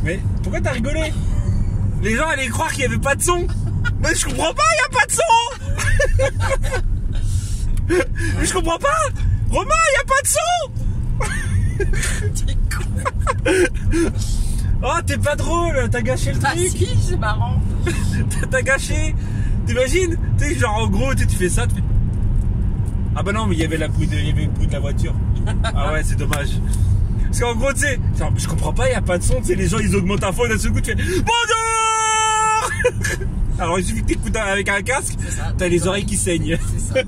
Mais pourquoi t'as rigolé? Les gens allaient croire qu'il n'y avait pas de son. Mais je comprends pas, il n'y a pas de son. Mais je comprends pas. Romain, il n'y a pas de son. T'es con. Oh, t'es pas drôle, t'as gâché le truc. Ah si, c'est marrant. T'as gâché. T'imagines? Tu sais, genre en gros, tu fais ça, tu fais... Ah bah non, mais il y avait le bruit de la voiture. Ah ouais, c'est dommage. Parce qu'en gros, tu sais, je comprends pas, il n'y a pas de son, tu sais, les gens ils augmentent à fond et d'un seul coup tu fais bonjour. Alors il suffit que t'écoutes avec un casque, t'as les oreilles qui saignent. C'est ça.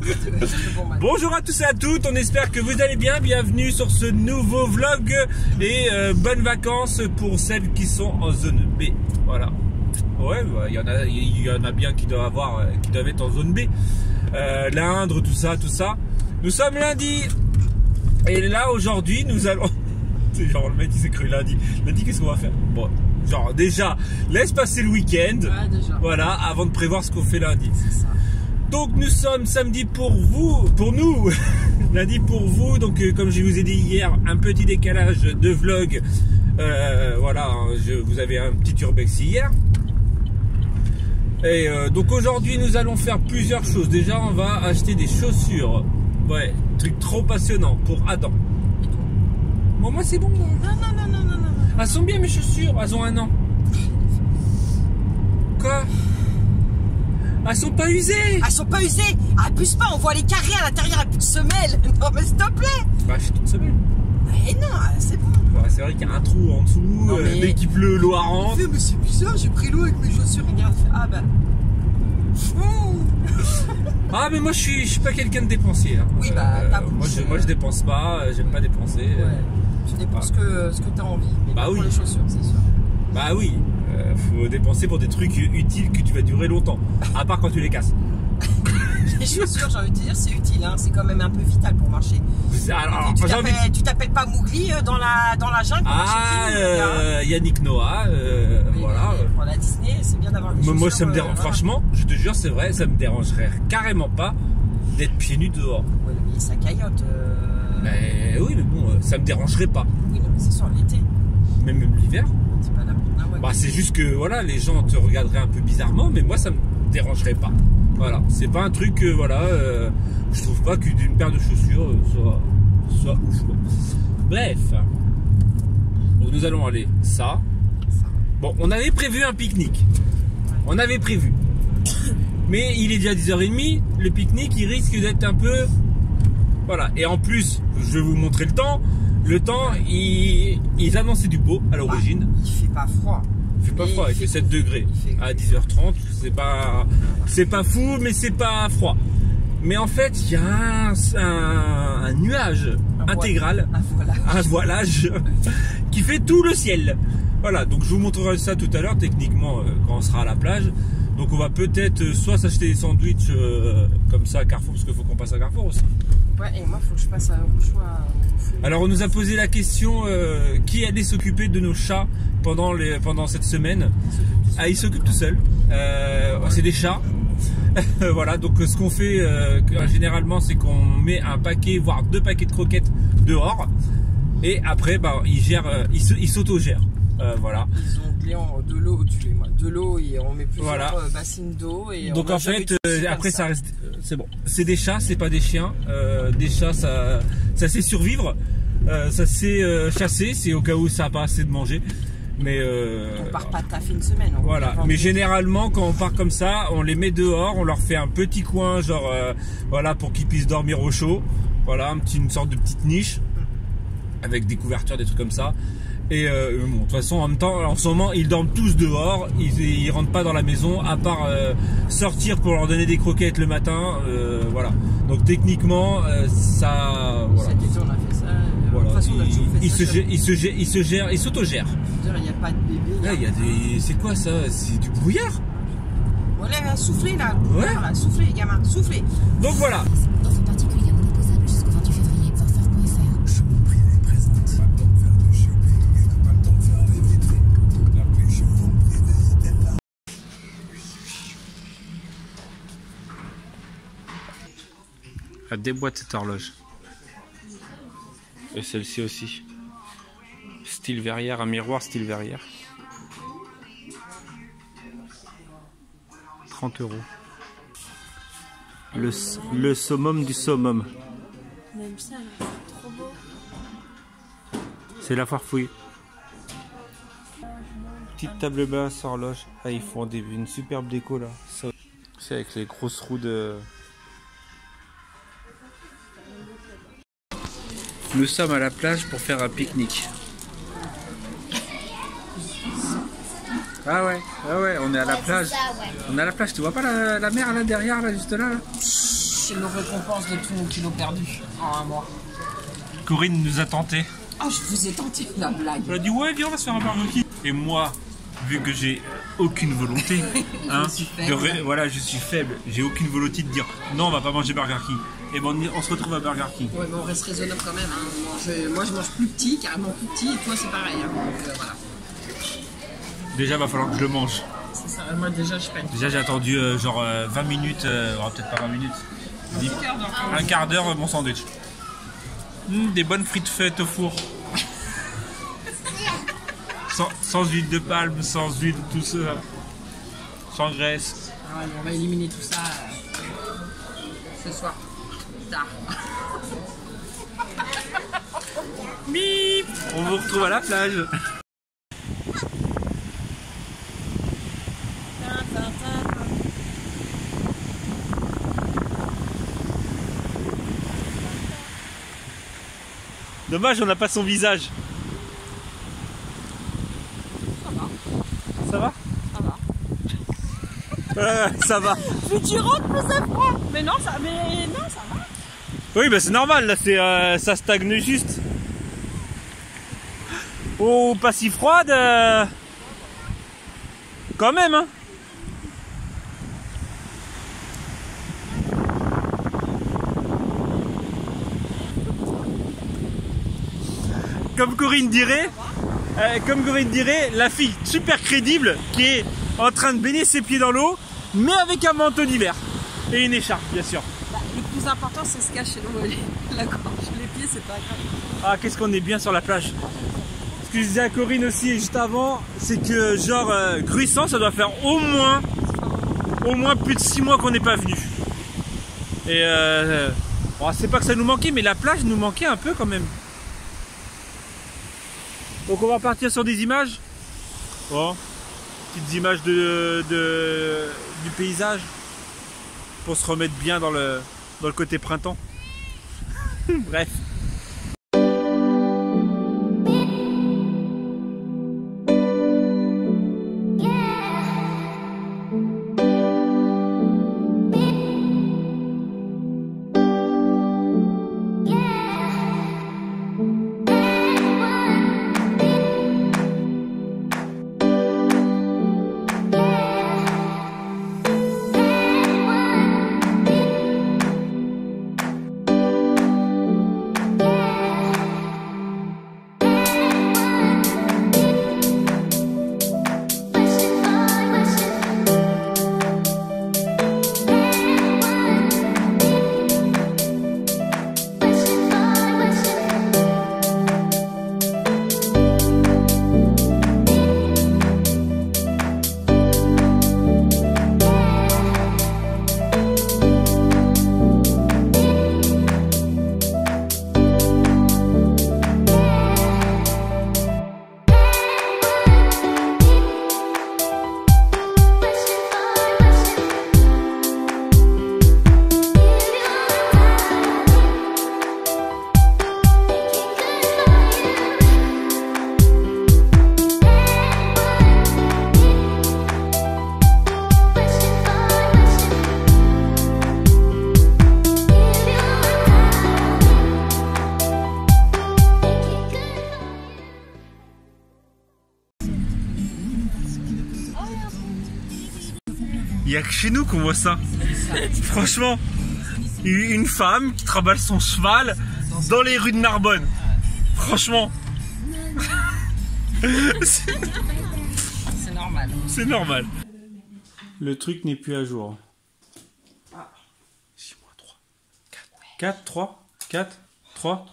Bonjour à tous et à toutes, on espère que vous allez bien, bienvenue sur ce nouveau vlog et bonnes vacances pour celles qui sont en zone B. Voilà. Ouais, il y en a bien qui doivent être en zone B. L'Indre, tout ça. Nous sommes lundi. Et là aujourd'hui nous allons... C'est genre le mec il s'est cru lundi. Lundi qu'est-ce qu'on va faire? Bon, genre déjà, laisse passer le week-end. Ouais, déjà. Voilà, avant de prévoir ce qu'on fait lundi. C'est ça. Donc nous sommes samedi pour nous. Lundi pour vous. Donc comme je vous ai dit hier, un petit décalage de vlog. Voilà, vous avez un petit urbex hier. Et donc aujourd'hui nous allons faire plusieurs choses. Déjà on va acheter des chaussures. Ouais, truc trop passionnant pour Adam. Bon moi c'est bon. Non. Elles sont bien mes chaussures, elles ont 1 an. Quoi? Elles sont pas usées. Elles sont pas usées. Abuse pas, on voit les carrés à l'intérieur, et plus de semelles. Non mais s'il te plaît. Bah je suis toute semaine. Mais non, c'est bon. Ouais, c'est vrai qu'il y a un trou en dessous, Non, mais... dès qu'il pleut, l'eau rentre. Mais c'est bizarre, j'ai pris l'eau avec mes chaussures, regarde. Ah bah. Ah mais moi je suis pas quelqu'un de dépensier. Hein. Oui bah t'as moi je dépense pas, j'aime pas dépenser. Ouais. Tu dépenses que ce que t'as envie, mais bah pas oui. pour les chaussures, c'est sûr. Bah oui, faut dépenser pour des trucs utiles que tu vas durer longtemps, à part quand tu les casses. Les chaussures, j'ai envie de dire, c'est utile, hein. C'est quand même un peu vital pour marcher. Alors, tu t'appelles pas Mowgli dans la jungle pour marcher. Yannick Noah, oui, voilà. Pour la Disney, c'est bien d'avoir des chaussures. Moi ça me dérange, franchement, je te jure, c'est vrai, ça me dérangerait carrément pas d'être pieds nus dehors. Oui, mais ça caillote. Mais oui, mais bon, ça me dérangerait pas. Oui, non, mais c'est sûr, l'été. Même l'hiver. C'est pas n'importe quoi. Bah, c'est juste que voilà, les gens te regarderaient un peu bizarrement, mais moi ça me dérangerait pas. Voilà, c'est pas un truc, voilà, je trouve pas qu'une paire de chaussures soit ouf. Quoi. Bref, donc nous allons aller ça. Bon, on avait prévu un pique-nique. On avait prévu. Mais il est déjà 10h30, le pique-nique il risque d'être un peu... Voilà, et en plus, je vais vous montrer le temps. Le temps, ils annonçaient du beau à l'origine. Il fait pas froid. Il fait pas froid, il fait 7 degrés à 10h30. C'est pas fou, mais c'est pas froid. Mais en fait, il y a un nuage intégral, un voilage qui fait tout le ciel. Voilà, donc je vous montrerai ça tout à l'heure, techniquement, quand on sera à la plage. Donc on va peut-être soit s'acheter des sandwichs comme ça à Carrefour, parce qu'il faut qu'on passe à Carrefour aussi. Ouais, et moi, il faut que je passe à Auchois. Alors on nous a posé la question qui allait s'occuper de nos chats pendant cette semaine. Ah, ils s'occupent tout seuls. C'est des chats. Voilà, donc ce qu'on fait généralement, c'est qu'on met un paquet, voire 2 paquets de croquettes dehors. Et après, bah, ils s'auto-gèrent. Voilà. Ils ont de l'eau et on met plusieurs bassines d'eau. Et donc en fait, après ça reste, c'est bon. C'est des chats, c'est pas des chiens. Des chats, ça sait survivre, ça sait chasser, c'est au cas où ça n'a pas assez de manger. Mais on part pas taffer une semaine. Voilà. Mais généralement, quand on part comme ça, on les met dehors, on leur fait un petit coin, genre voilà, pour qu'ils puissent dormir au chaud. Voilà, une sorte de petite niche avec des couvertures, des trucs comme ça. Et bon, de toute façon, en même temps, en ce moment, ils dorment tous dehors. Ils rentrent pas dans la maison, à part sortir pour leur donner des croquettes le matin. Voilà. Donc techniquement, ça. Voilà. Cet été, on a fait ça. Voilà. De toute façon, on a toujours fait ça. Ils s'autogèrent. Il n'y a pas de bébé. Là, il y a des. C'est quoi ça? C'est du brouillard. Voilà, soufflez là. Ouais. Là, soufflez, les gamins, soufflez. Donc voilà. Dans ce particulier monoposable jusqu'au 28 février, Xorsurf.fr. Je vous prie les présente. Pas le temps de faire du shopping, pas le temps de faire des vitrines. La pluie, je vous prie d'hésiter là. Elle déboîte cette horloge. Et celle-ci aussi. Style verrière, un miroir style verrière. 30 €. Le summum du summum. Même ça, là, c'est trop beau. C'est la foire fouille. Petite table basse, horloge. Ah, ils font une superbe déco là. C'est avec les grosses roues de... Nous sommes à la plage pour faire un pique-nique. Ah ouais, on est à la plage. On est à la plage, tu vois pas la mer là derrière, là, juste là, là. C'est nos récompenses de tous nos kilos perdus en un mois. Corinne nous a tenté. Ah, je vous ai tenté la blague. Elle a dit ouais, viens, on va se faire un barbecue. Et moi, vu que j'ai aucune volonté, hein, voilà, je suis faible, j'ai aucune volonté de dire non, on va pas manger Burger King. Et bon, on se retrouve à Burger King. Ouais, mais on reste raisonnable quand même. Hein. Moi, je mange plus petit, carrément plus petit, et toi, c'est pareil. Hein. Donc, voilà. Déjà, va falloir que je le mange. C'est ça, moi déjà, je peine. Déjà, j'ai attendu genre 20 minutes, peut-être pas 20 minutes. Un quart d'heure, mon sandwich. Des bonnes frites faites au four. sans huile de palme, sans huile, tout ça. Sans graisse. Ah ouais, on va éliminer tout ça ce soir. Tard. Bip. On vous retrouve à la plage. Dommage, on n'a pas son visage. Ça va? Ça va. Ça va. Plus tu rentres, plus c'est froid. Mais non, ça va. Oui, bah c'est normal, là, ça stagne juste. Oh, pas si froide. Quand même, hein. Comme Corinne dirait, la fille super crédible qui est en train de baigner ses pieds dans l'eau, mais avec un manteau d'hiver et une écharpe, bien sûr. Bah, le plus important, c'est se cacher la gorge, les pieds, c'est pas grave. Ah, qu'est-ce qu'on est bien sur la plage. Ce que je disais à Corinne aussi juste avant, c'est que genre Gruissant, ça doit faire au moins plus de 6 mois qu'on n'est pas venu. Et bon, c'est pas que ça nous manquait, mais la plage nous manquait un peu quand même. Donc on va partir sur des images. Bon, petites images du paysage pour se remettre bien dans le côté printemps. Bref. Il n'y a que chez nous qu'on voit ça. Franchement, une femme qui trimballe son cheval dans les rues de Narbonne. Franchement. C'est normal. C'est normal. Le truc n'est plus à jour. 6 moins 3. 4, 3, 4, 3,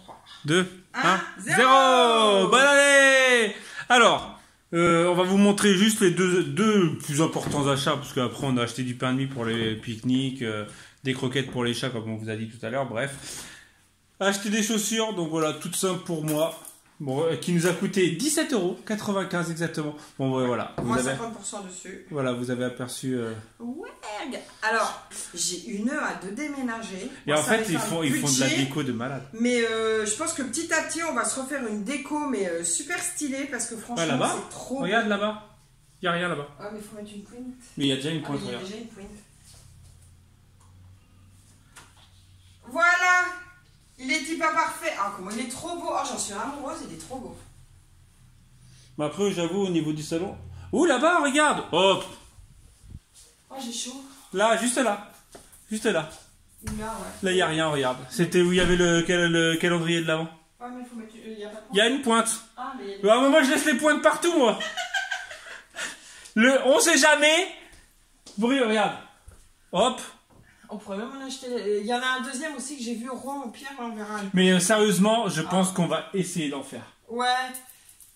2, 1, 0. Bonne année. Alors, On va vous montrer juste les deux plus importants achats, parce qu'après on a acheté du pain de mie pour les pique-niques, des croquettes pour les chats comme on vous a dit tout à l'heure, bref. Acheter des chaussures, donc voilà, toutes simples pour moi, bon, qui nous a coûté 17,95 € exactement. Bon ouais, voilà. Moins 50% dessus. Voilà, vous avez aperçu... Ouais, alors, j'ai une heure à déménager. Et Moi, en ça fait, va faire ils font de la budget. déco de malade. Mais je pense que petit à petit, on va se refaire une déco, mais super stylée, parce que franchement, Ouais, là-bas, c'est trop regarde là-bas. Il n'y a rien là-bas. Ah, mais il faut mettre une pointe. Mais il y a déjà une Ah, pointe, il y a regarde. déjà une pointe. Voilà. Il est pas parfait. Ah, comment il est trop beau. Ah, j'en suis amoureuse, il est trop beau. Mais après, j'avoue, au niveau du salon... Ouh, là-bas, regarde. Hop. Oh, j'ai chaud. Là, juste là. Juste là. Là, ouais. Là, il n'y a rien, regarde. C'était où il y avait le calendrier de l'avant. Ouais, mais il faut mettre... Il y a pas de Il y a une pointe. Ah, mais il y a des... Ah, mais moi, je laisse les pointes partout, moi. On sait jamais. Bruit, regarde. Hop. On pourrait même en acheter... Il y en a un deuxième aussi que j'ai vu rond au pire, on verra. Mais sérieusement, je pense qu'on va essayer d'en faire. Ouais.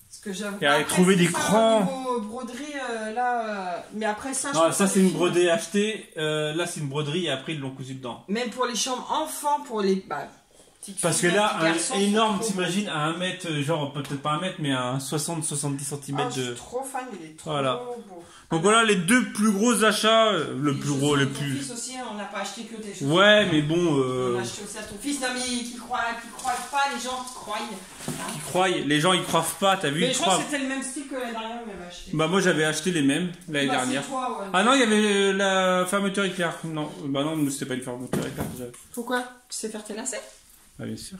Parce que j'avoue... Et aller Après, trouver c'est des ça, crans. au niveau broderie, là... Mais après ça... je Non, peux ça, pas c'est une définir. broderie achetée. Là, c'est une broderie et après, ils l'ont cousu dedans. Même pour les chambres enfants, pour les... petites Parce que filles, là, petits garçons, un énorme, c'est trop beau. t'imagines, à 1 mètre, genre peut-être pas 1 mètre, mais à 60-70 cm Ah, je de... suis trop fan, il est trop Voilà. beau. Donc voilà les deux plus gros achats, le plus gros, le Ton plus... fils aussi, on n'a pas acheté que des choses. Ouais, mais bon, On a acheté aussi à ton fils. Non, mais qui croient pas, les gens croient. ils croient, les gens ils croient pas, t'as vu, Mais ils je crois croient. que c'était le même style que l'année dernière, on avait acheté. Bah moi j'avais acheté les mêmes l'année Bah, dernière. c'est toi, ouais. Ah non, il y avait la fermeture éclair. Non, bah non, c'était pas une fermeture éclair que j'avais. Pourquoi? Tu sais faire tes lacets? Ah bien sûr.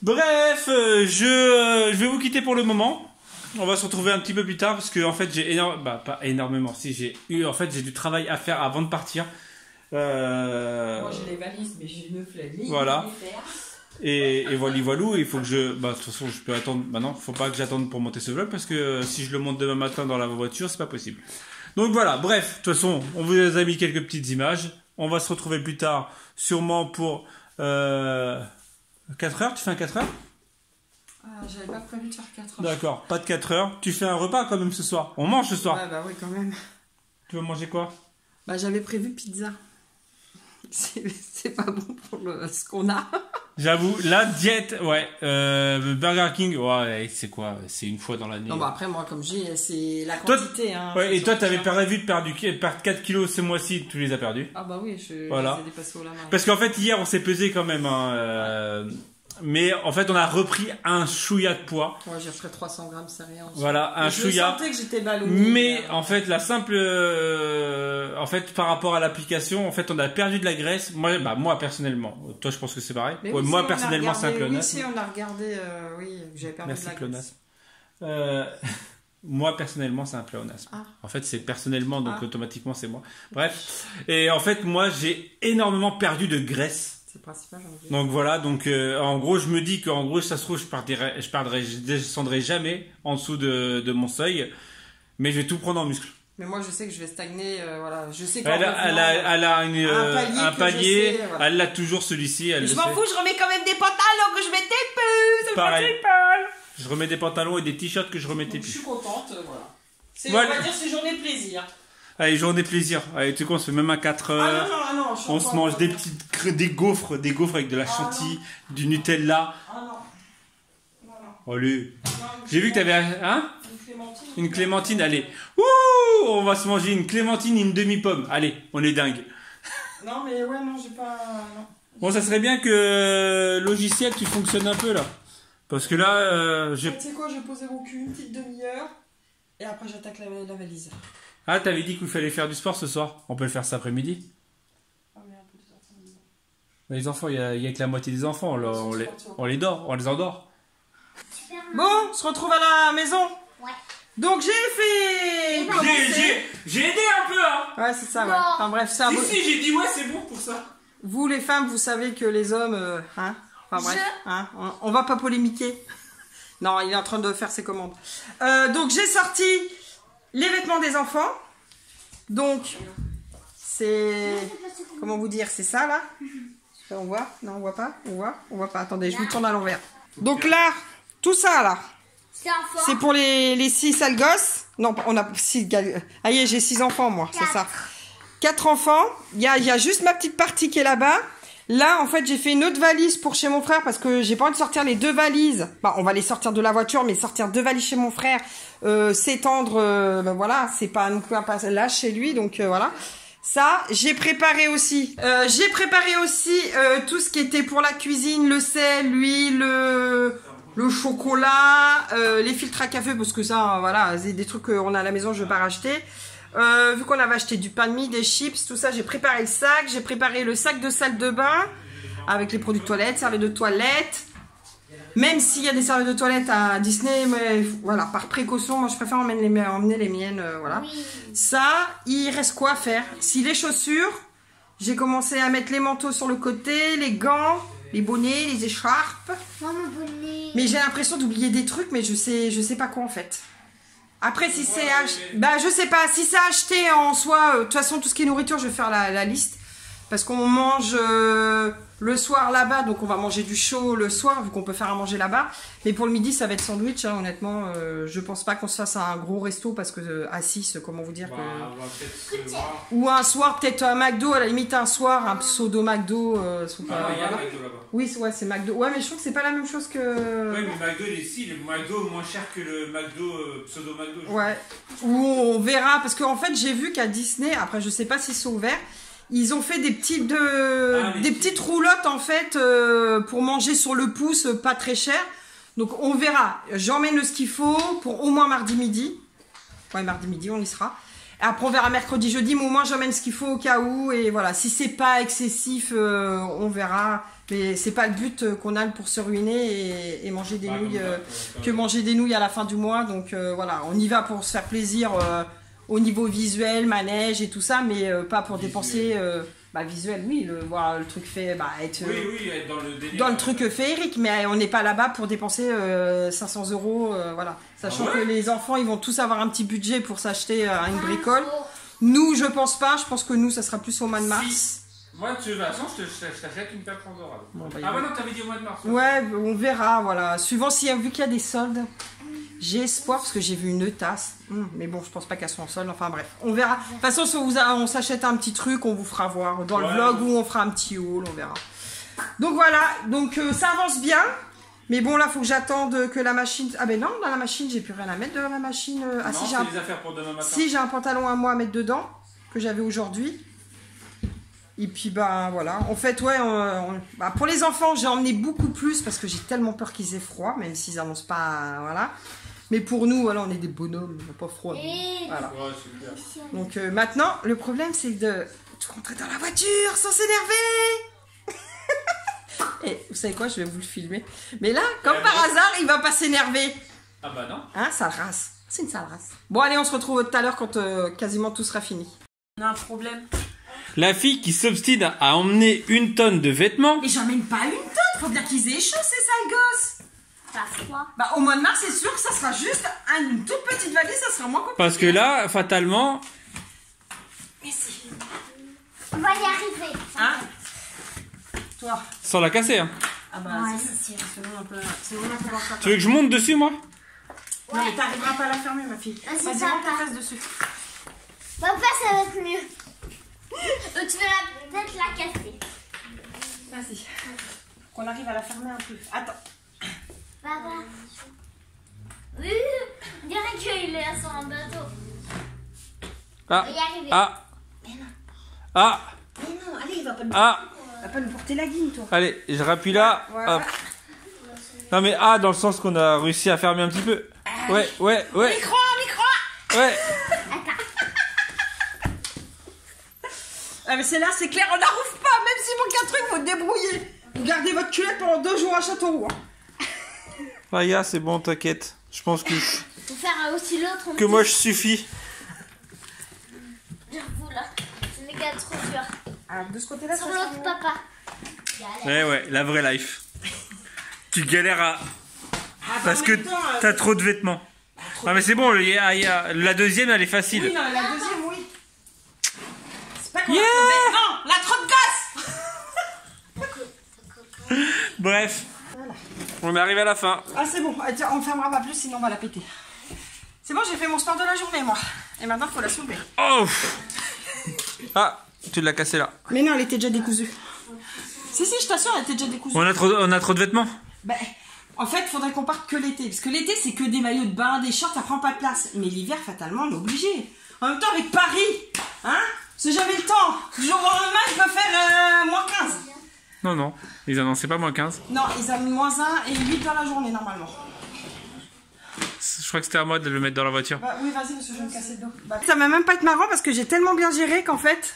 Bref, je vais vous quitter pour le moment. On va se retrouver un petit peu plus tard parce que en fait j'ai pas énormément. Si j'ai du travail à faire avant de partir. Moi j'ai les valises, mais j'ai une flemme. Voilà. Et voilou, il faut que je... Bah, de toute façon, je peux attendre... Bah non, faut pas que j'attende pour monter ce vlog, parce que si je le monte demain matin dans la voiture, c'est pas possible. Donc voilà, bref, de toute façon, on vous a mis quelques petites images. On va se retrouver plus tard, sûrement pour 4 heures. Tu fais un 4 heures? Ah, j'avais pas prévu de faire 4 heures. D'accord, pas de 4 heures. Tu fais un repas quand même ce soir. On mange ce soir. Ouais, bah oui, quand même. Tu veux manger quoi? Bah j'avais prévu pizza. C'est pas bon pour ce qu'on a. J'avoue, la diète, ouais. Burger King, ouais, c'est quoi? C'est une fois dans l'année. Non, bah après, moi, comme je dis, c'est la Toi, quantité. Hein, Ouais, et toi, t'avais pas prévu de perdre 4 kilos ce mois-ci, tu les as perdus. Ah bah oui, je Voilà. les ai dépassés au la main. Parce qu'en fait, hier, on s'est pesé quand même. Hein, mais en fait, on a repris un chouïa de poids. Ouais, j'ai refait 300 grammes, c'est rien. Voilà, un je chouïa. sentais que j'étais ballonnée. Mais en fait, la simple, en fait, par rapport à l'application, en fait, on a perdu de la graisse. Moi personnellement. Toi, je pense que c'est pareil. Mais Ouais, oui, moi si, personnellement, c'est un Oui, pléonasme. si, on a regardé, oui, j'avais perdu Merci de la graisse. pléonasme. Moi personnellement, c'est un pléonasme. Ah. En fait, c'est personnellement, donc Ah. automatiquement, c'est moi. Bref. Et en fait, moi, j'ai énormément perdu de graisse. C'est le principal, j'en ai vu. Donc voilà, donc en gros je me dis qu'en gros ça se trouve je descendrai jamais en dessous de mon seuil, mais je vais tout prendre en muscle. Mais moi, je sais que je vais stagner, voilà. Je sais Elle qu'en a, elle revenant, a, elle a un que palier, je sais, voilà. elle a toujours celui-ci. Elle Je le m'en sait. fous, je remets quand même des pantalons que je mettais plus. C'est Pareil. le principal. Je remets des pantalons et des t-shirts que je remettais Donc, je plus. suis contente, voilà. Voilà. On va dire c'est journée de plaisir. Allez, journée plaisir. Allez, tu sais quoi, on se fait même à 4 heures. Ah non, je suis On se contente. mange des gaufres avec de la chantilly, du Nutella. Ah non. Non. Allez. Non, J'ai vu que t'avais hein Une clémentine. une clémentine, allez. Ouh, on va se manger une clémentine et une demi-pomme. Allez, on est dingue. Non, mais ouais, non, j'ai pas. Non. Bon, ça serait bien que logiciel, tu fonctionnes un peu là. Parce que là, j'ai... Tu sais quoi, je vais poser mon cul une petite demi-heure. Et après, j'attaque la valise. Ah, t'avais dit qu'il fallait faire du sport ce soir. On peut le faire cet après-midi. Ah, mais un peu de sortie de maison. Les enfants, il y a que la moitié des enfants. Là, on les endort. Bon, on se retrouve à la maison. Ouais. Donc, j'ai fait. J'ai aidé un peu, hein. Ouais, c'est ça, ouais. Non. Enfin, bref, c'est un beau. Si, j'ai dit ouais, c'est bon pour ça. Vous, les femmes, vous savez que les hommes. Hein. Enfin, bref. Je- Hein, on va pas polémiquer. Non, il est en train de faire ses commandes. Donc, j'ai sorti les vêtements des enfants. Donc, c'est. Comment vous dire? C'est ça, là? On voit? Non, on voit pas? On voit pas. Attendez, je vous tourne à l'envers. Donc là, tout ça, là. C'est pour les 6 sales gosses. Non, on a 6 gars. Ah, j'ai 6 enfants, moi, c'est ça. 4 enfants. Il y a juste ma petite partie qui est là-bas. Là, en fait, j'ai fait une autre valise pour chez mon frère parce que j'ai pas envie de sortir les 2 valises. Bah, on va les sortir de la voiture, mais sortir 2 valises chez mon frère, s'étendre, ben voilà, c'est pas un là chez lui, donc voilà. Ça, j'ai préparé aussi. Tout ce qui était pour la cuisine, le sel, l'huile, le chocolat, les filtres à café, parce que ça, voilà, c'est des trucs qu'on a à la maison, je vais pas racheter. Vu qu'on avait acheté du pain de mie, des chips, tout ça, j'ai préparé le sac. J'ai préparé le sac de salle de bain avec les produits de toilette, serviettes de toilette. Même s'il y a des serviettes de toilette à Disney, mais voilà, par précaution, moi je préfère emmener les miennes, voilà. Oui. Ça, il reste quoi à faire? Si les chaussures, j'ai commencé à mettre les manteaux sur le côté, les gants, les bonnets, les écharpes. Moi, mon bonnet. Mais j'ai l'impression d'oublier des trucs, mais je sais pas quoi en fait. Après, si c'est bah, je sais pas, si c'est acheté en soi, de toute façon, tout ce qui est nourriture, je vais faire la liste. Parce qu'on mange le soir là-bas, donc on va manger du chaud le soir, vu qu'on peut faire à manger là-bas. Mais pour le midi, ça va être sandwich, hein, honnêtement. Je pense pas qu'on se fasse un gros resto, parce que à 6, comment vous dire que... Ou un soir, peut-être un McDo, à la limite un soir, un pseudo McDo. Il y a un McDo là-bas. Oui, ouais, c'est McDo. Ouais, mais je trouve que c'est pas la même chose que... Ouais, mais McDo, le McDo est moins cher que le McDo, pseudo McDo. Ouais. Ou on verra, parce qu'en fait, j'ai vu qu'à Disney, après, je sais pas s'ils sont ouverts, ils ont fait des petites petites roulottes en fait pour manger sur le pouce, pas très cher. Donc on verra. J'emmène ce qu'il faut pour au moins mardi midi. Ouais, mardi midi on y sera. Après on verra mercredi, jeudi, mais au moins j'emmène ce qu'il faut au cas où. Et voilà, si c'est pas excessif, on verra. Mais c'est pas le but qu'on a pour se ruiner et manger des nouilles que manger des nouilles à la fin du mois. Donc voilà, on y va pour se faire plaisir. Au niveau visuel, manège et tout ça, mais pas pour dépenser... visuel, oui, voir le truc fait... être dans le délire. Dans le truc féerique, mais on n'est pas là-bas pour dépenser 500 €, voilà. Sachant que les enfants, ils vont tous avoir un petit budget pour s'acheter une bricole. Nous, je pense pas. Je pense que nous, ça sera plus au mois de mars. Moi, de toute façon, je t'achète une paire Pandora. Bon, non, t'avais dit au mois de mars. Ouais, on verra, voilà. Suivant vu qu'il y a des soldes... J'ai espoir parce que j'ai vu une tasse. Mais bon, je pense pas qu'elles sont en solde. Enfin bref, on verra. De toute façon, si on s'achète un petit truc, on vous fera voir dans le vlog où on fera un petit haul, on verra. Donc voilà, donc ça avance bien. Mais bon, là, faut que j'attende que la machine... Ah ben non, dans la machine, j'ai plus rien à mettre de la machine. Ah, non, si j'ai des affaires pour demain matin. Si j'ai un pantalon à moi à mettre dedans, que j'avais aujourd'hui. Et puis bah voilà, en fait ouais, pour les enfants j'ai emmené beaucoup plus parce que j'ai tellement peur qu'ils aient froid, même s'ils annoncent pas, voilà. Mais pour nous, voilà, on est des bonhommes, on n'a pas froid. Voilà. Ouais, donc maintenant, le problème c'est de rentrer dans la voiture sans s'énerver. Et vous savez quoi, je vais vous le filmer. Mais là, comme par hasard, il va pas s'énerver. Ah bah non. Hein, sale race. C'est une sale race. Bon allez, on se retrouve tout à l'heure quand quasiment tout sera fini. On a un problème. La fille qui s'obstine à emmener 1 tonne de vêtements. Mais j'emmène pas 1 tonne, faut bien qu'ils aient chaud ces sales gosses. Pas froid. Bah au mois de mars c'est sûr que ça sera juste une toute petite valise, ça sera moins compliqué. Parce que là, fatalement... Mais si. On va y arriver. Hein? Toi. Sans la casser, hein. Ah bah Ouais, c'est c'est sûr. C'est vraiment pour faire. Tu veux que je monte dessus, moi? Non mais t'arriveras pas à la fermer ma fille. Vas-y, Vas-y, papa. rentre ta face dessus. Papa, ça va être mieux. Tu veux peut-être la casser. Vas-y. Qu'on arrive à la fermer un peu. Attends. Papa. Oui, on dirait qu'il est sur un bateau. Ah. On va y arriver. Ah. Mais non. Ah. Mais non, allez, il va pas nous, Ah. va pas nous porter la guine, toi. Allez, je rappuie là. Voilà. Hop. Non mais dans le sens qu'on a réussi à fermer un petit peu. Ouais. Micro. Ouais. Ah mais c'est là, c'est clair, on n'arrive pas, même s'il manque un truc, vous te débrouillez. Vous gardez votre culette pendant 2 jours à Châteauroux. Raya, c'est bon, t'inquiète. Je pense que Faut faire aussi l'autre. moi je suffis. J'avoue là, c'est méga trop dur. Ah, de ce côté-là, Sur ça l'autre, sera papa. Ouais, la vraie life. Tu galères à... Ah, Parce que t'as trop de vêtements. Ah mais c'est bon, la deuxième elle est facile. Oui, non, mais la deuxième, oui. C'est pas qu'on Yeah. a trop de vêtements, on a trop de gosses. Bref. Voilà. On est arrivé à la fin. Ah c'est bon, ah, tiens, on fermera pas plus sinon on va la péter. C'est bon, j'ai fait mon sport de la journée moi. Et maintenant il faut la soulever. Oh. Ah, tu l'as cassé là. Mais non, elle était déjà décousue. Si, je t'assure, elle était déjà décousue. On a trop de vêtements. Ben, en fait, il faudrait qu'on parte que l'été. Parce que l'été, c'est que des maillots de bain, des shorts, ça prend pas de place. Mais l'hiver, fatalement, on est obligé. En même temps, avec Paris, hein, si j'avais le temps, du jour au lendemain, je peux faire moins 15. Non, ils annonçaient pas moins 15. Non, ils ont moins 1 et 8 dans la journée, normalement. Je crois que c'était à moi de le mettre dans la voiture. Bah, oui, vas-y, parce que je vais me casser le dos. Bah, ça va même pas être marrant parce que j'ai tellement bien géré qu'en fait,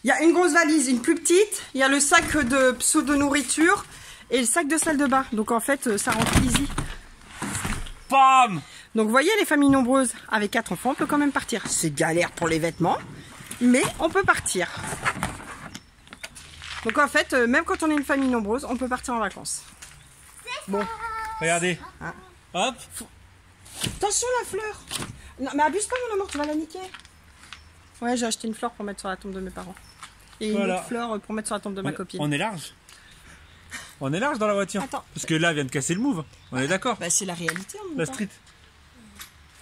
il y a une grosse valise, une plus petite, il y a le sac de pseudo-nourriture et le sac de salle de bain. Donc en fait, ça rentre easy. Bam. Donc vous voyez, les familles nombreuses, avec 4 enfants, on peut quand même partir. C'est galère pour les vêtements, mais on peut partir. Donc en fait, même quand on est une famille nombreuse, on peut partir en vacances. Bon. Regardez. Ah. Hop. Attention la fleur. Non, mais abuse pas mon amour, tu vas la niquer. Ouais, j'ai acheté une fleur pour mettre sur la tombe de mes parents. Et une autre fleur pour mettre sur la tombe de ma copine. On est large. On est large dans la voiture. Attends. Parce que là, vient de casser le move. On est d'accord. Bah c'est la réalité en même La temps. street.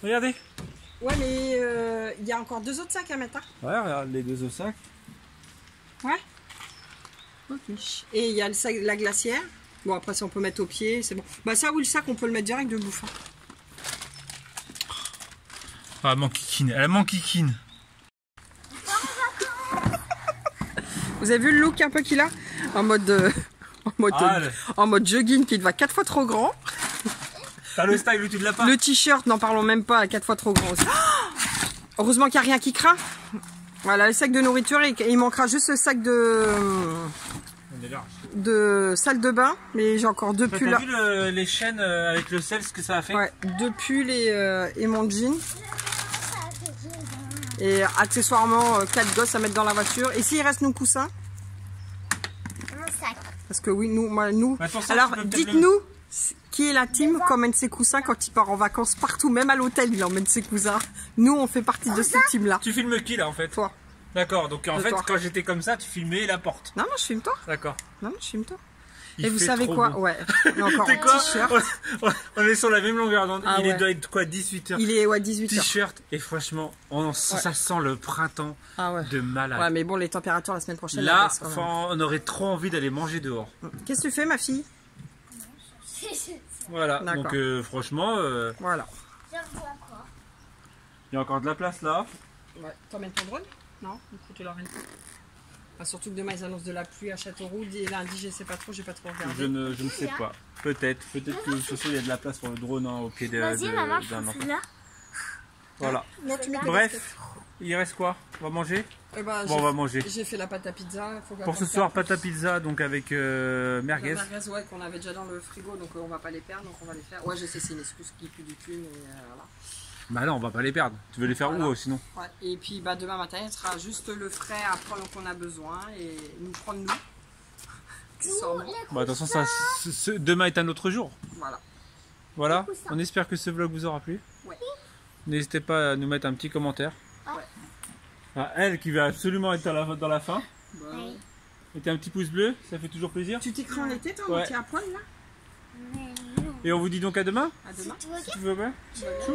Regardez. Ouais, mais il y a encore 2 autres sacs à mettre. Hein. Ouais, regarde les 2 au sac. Ouais. Ok. Et il y a le sac, la glacière. Bon, après, si on peut mettre au pied, c'est bon. Bah, ça, oui, le sac, on peut le mettre direct de bouffe. Hein. Ah, elle m'enquiquine. Elle m'enquiquine. Vous avez vu le look un peu qu'il a en mode, en mode jogging qui va 4 fois trop grand. T'as le style où tu ne l'as pas. Le t-shirt, n'en parlons même pas, à 4 fois trop grand aussi. Oh, heureusement qu'il n'y a rien qui craint. Voilà, le sac de nourriture, et il manquera juste le sac de salle de bain. Mais j'ai encore 2 pulls. T'as vu les chaînes avec le sel, ce que ça a fait? Ouais, 2 pulls et mon jean. Et accessoirement 4 gosses à mettre dans la voiture. Et s'il reste nos coussins? Mon sac. Parce que oui, nous. Bah, ça, Alors, dites-nous qui est la team qui emmène ses coussins quand il part en vacances partout, même à l'hôtel, il emmène ses cousins. Nous, on fait partie de cette team-là. Tu filmes qui là en fait? Toi. D'accord, donc en fait, toi. quand j'étais comme ça, tu filmais la porte. Non, je filme toi. D'accord. Non, je filme toi. Il Et vous fait savez trop quoi? beau. Ouais. Il est encore T'es en quoi? t-shirt. On est sur la même longueur d'onde. Ah Il ouais. doit être quoi, 18h? Il est 18h. T-shirt, et franchement, ça sent le printemps Ah ouais. de malade. Ouais, mais bon, les températures la semaine prochaine. Là, elles baissent quand même. on aurait trop envie d'aller manger dehors. Qu'est-ce que tu fais, ma fille? Voilà, D'accord. donc franchement, Voilà. Je vois quoi? il y a encore de la place là. Ouais. T'emmènes ton drone? Non, du coup, tu l'emmènes pas. Ah, surtout que demain, ils annoncent de la pluie à Châteauroux. Et lundi, je sais pas trop, j'ai pas trop regardé. Je ne sais pas. Peut-être que de toute façon, il y a de la place pour le drone au pied Vas-y, maman, d'un enfant. là. Voilà. Non, tu mets tes Bref, il reste quoi? On va manger? Eh ben, Bon, on va manger. J'ai fait la pâte à pizza. Faut Pour ce soir, pâte à pizza, donc avec La merguez. merguez, ouais, qu'on avait déjà dans le frigo, donc on va pas les perdre, donc on va les faire. Ouais, je sais, c'est une excuse qui pue du cul, mais voilà. Bah là, on va pas les perdre. Tu veux les faire Voilà. où sinon? Ouais. Et puis bah, demain matin, il sera juste le frais à prendre qu'on a besoin et nous prendre nous. Accessoirement. Bah de toute façon, demain est un autre jour. Voilà. Voilà, on espère que ce vlog vous aura plu. Ouais. N'hésitez pas à nous mettre un petit commentaire. Ouais. Ah, elle qui va absolument être dans la fin. Bah, Oui. Mettez un petit pouce bleu, ça fait toujours plaisir. tu t'écris en été, toi, Ouais. moitié à poil là? Mais non. Et on vous dit donc à demain, À demain. Tu vois si tu veux bien. Tchou.